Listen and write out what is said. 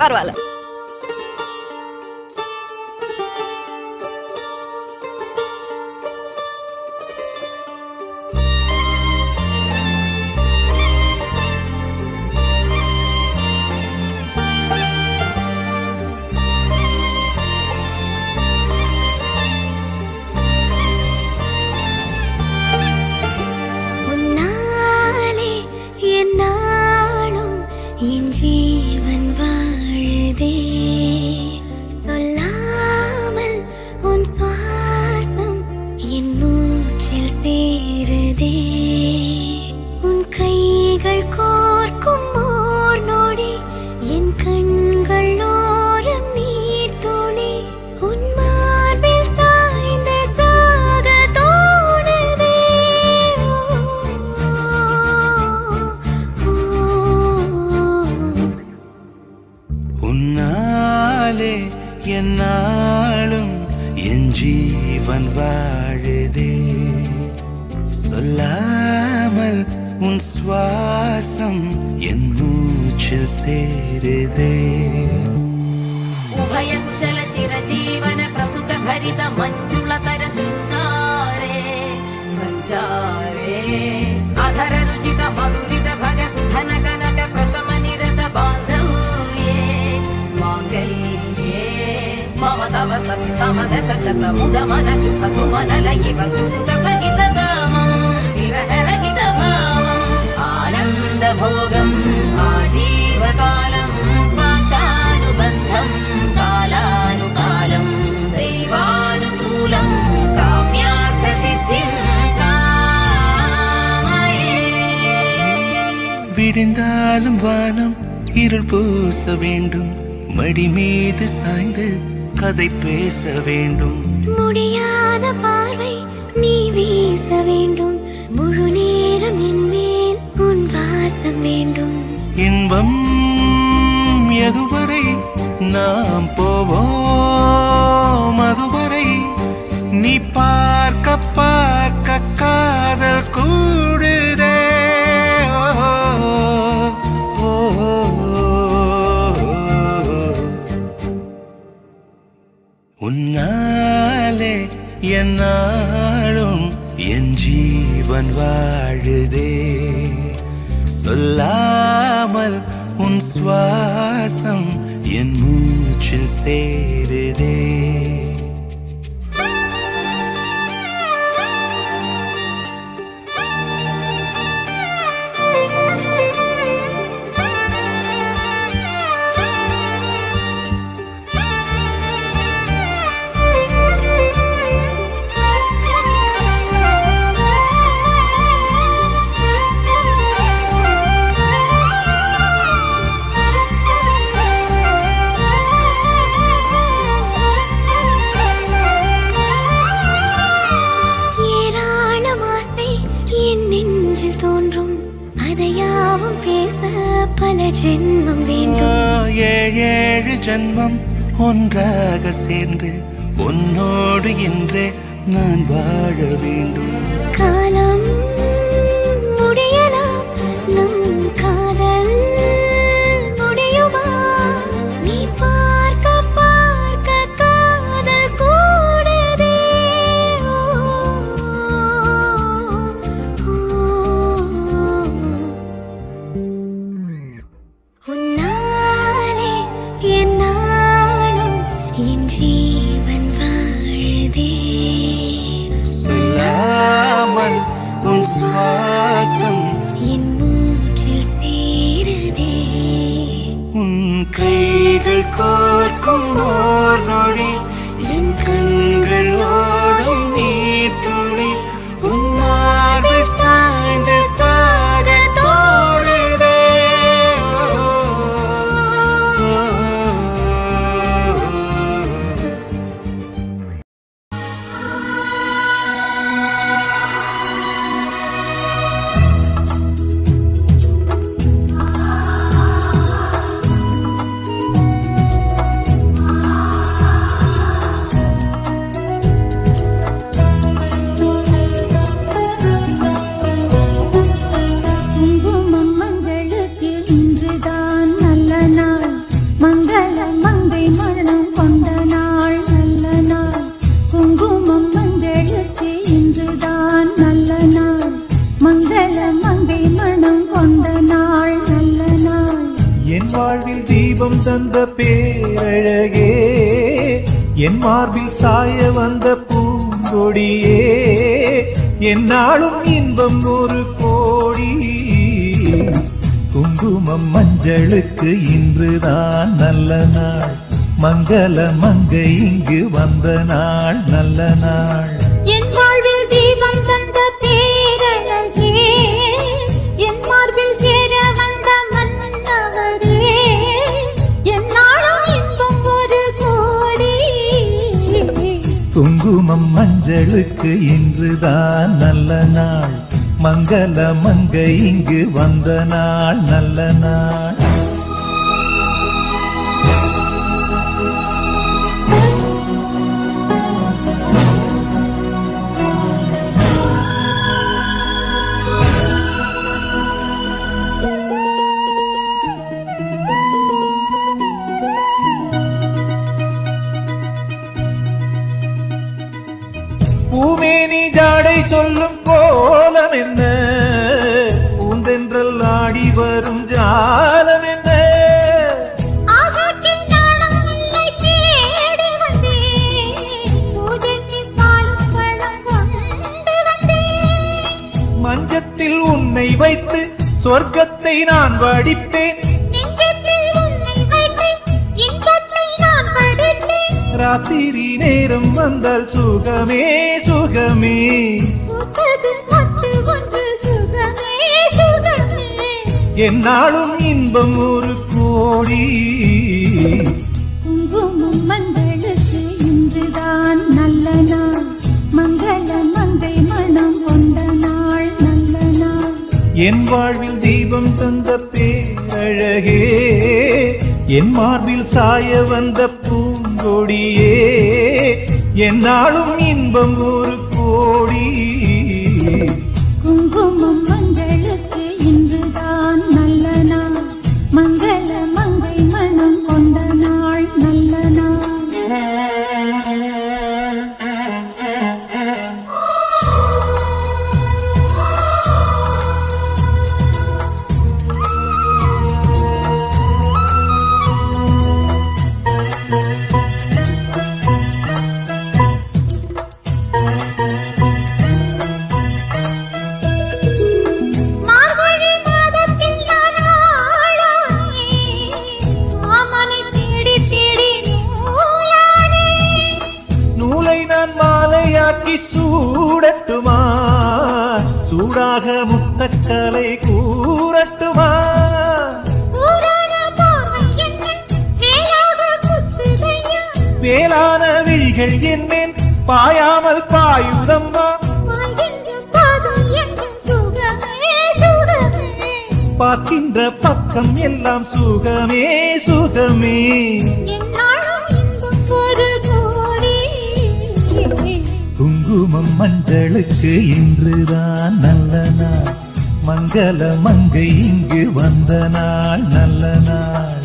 பரவாயில்ல. என்னாலும் என் ஜீவன் வாழுதே, சொல்லாமல் உன் சுவாசம் என் மூச்சில் சேருதே. உபய குஷல சிரஜீவன பிரசுக பரித மஞ்சுளதர சுந்தாரே சஞ்சாரே அதர ருஜித மதுரித भग सुधन कनक प्रशम निरत बांधव्ये मांगल्ये मम तव सति समदश शत मुद मन शुभ सुमन लयिव सुसुत सहित दामं विरह रहित भावं आनंद भोगं आजीवकालं पाशानुबन्धं कालानुकालं दैवानुकूलं काम्यार्थ सिद्धिं விடிந்தாலும் வானம் இருள் பூச வேண்டும், மடி மீது சாய்ந்து கதை பேச வேண்டும். முடியாத பார்வை நீ வீச வேண்டும், முழு நேரம் என் மேல் உன் வாசம் வேண்டும். இன்பம் எதுவரை நாம் போவோம், அதுவரை நீ பார்க்க பார்க்க காதல் கூடுதே. உன்னாலே என்னாலும் என் ஜீவன் வாழுதே, சொல்லாமல் உன் சுவாசம் என் மூச்சில் சேருதே. ஜென்மம் வேண்டும், ஏழு ஜென்மம் ஒன்றாக சேர்ந்து உன்னோடு இன்றே நான் வாழ வேண்டும். காலம் முடியலாம், நம் காதல் முடியுமா? நீ பார்க்க பார்க்க காதல் கூடுதே. உன்னாலே என்னாலும் என் ஜீவன் வாழுதே, சொல்லாமல் உன் சுவாசம் என் மூச்சில் சேருதே. உன் கைகள் கோர்க்கும் ஓர் நொடி என் கண்கள் ஓடும் நீர் துளி உன் மார்பில் சாய்ந்து சாக தோடுதே. வாழ்வில் தீபம் தந்த பேரழகே என் மார்பில் சாய வந்த பூங்கொடியே என்னாலும் இன்பம் ஒரு கோடி குங்குமம் மஞ்சளுக்கு இன்றுதான் நல்ல நாள் மங்கள மங்கை இங்கு வந்த நாள் நல்ல நாள் என் வாழ்வில் தீபம் தந்த பேரழகே என் மார்பில் சேர வந்த மன்னவரே என்னாலும் இன்பம் ஒரு கோடி குங்குமம் மஞ்சளுக்கு இன்றுதான் நல்ல நாள் மங்கள மங்கை இங்கு வந்த நாள் நல்ல நாள் பூமேனி ஜாடை சொல்லும் கோலம் என்ன பூந்தென்றல் ஆடி வரும் ஜாலம் என்ன மஞ்சத்தில் உன்னை வைத்து சொர்க்கத்தை நான் வடிப்பேன் ராத்திரி நேரம் வந்தால் சுகமே சுகமே என்னாலும் இன்பம் ஒரு கோடி குங்குமம் மங்களுக்கு இன்றுதான் நல்ல நாள் மங்கள மங்கை மனம் கொண்ட நாள் நல்ல நாள் என் வாழ்வில் தீபம் தந்த பேரழகே என் மார்பில் சாய வந்த பூங்கொடியே என்னாலும் இன்பம் ஒரு கோடி குங்குமம் மங்களுக்கு இன்றுதான் நல்ல நாள் மங்கள மங்கை மனம் கொண்ட நாள் நல்ல நாள் சூடட்டுமா சூடாக முத்தக்கலை கூறட்டுமா வேளான விழிகள் என்னேன் பாயாமல் பாயுதம்மா பார்க்கின்ற பக்கம் எல்லாம் சுகமே சுகமே குங்குமம் மஞ்சளுக்கு இன்றுதான் நல்ல நாள் மங்கள மங்கை இங்கு வந்த நாள் நல்ல நாள்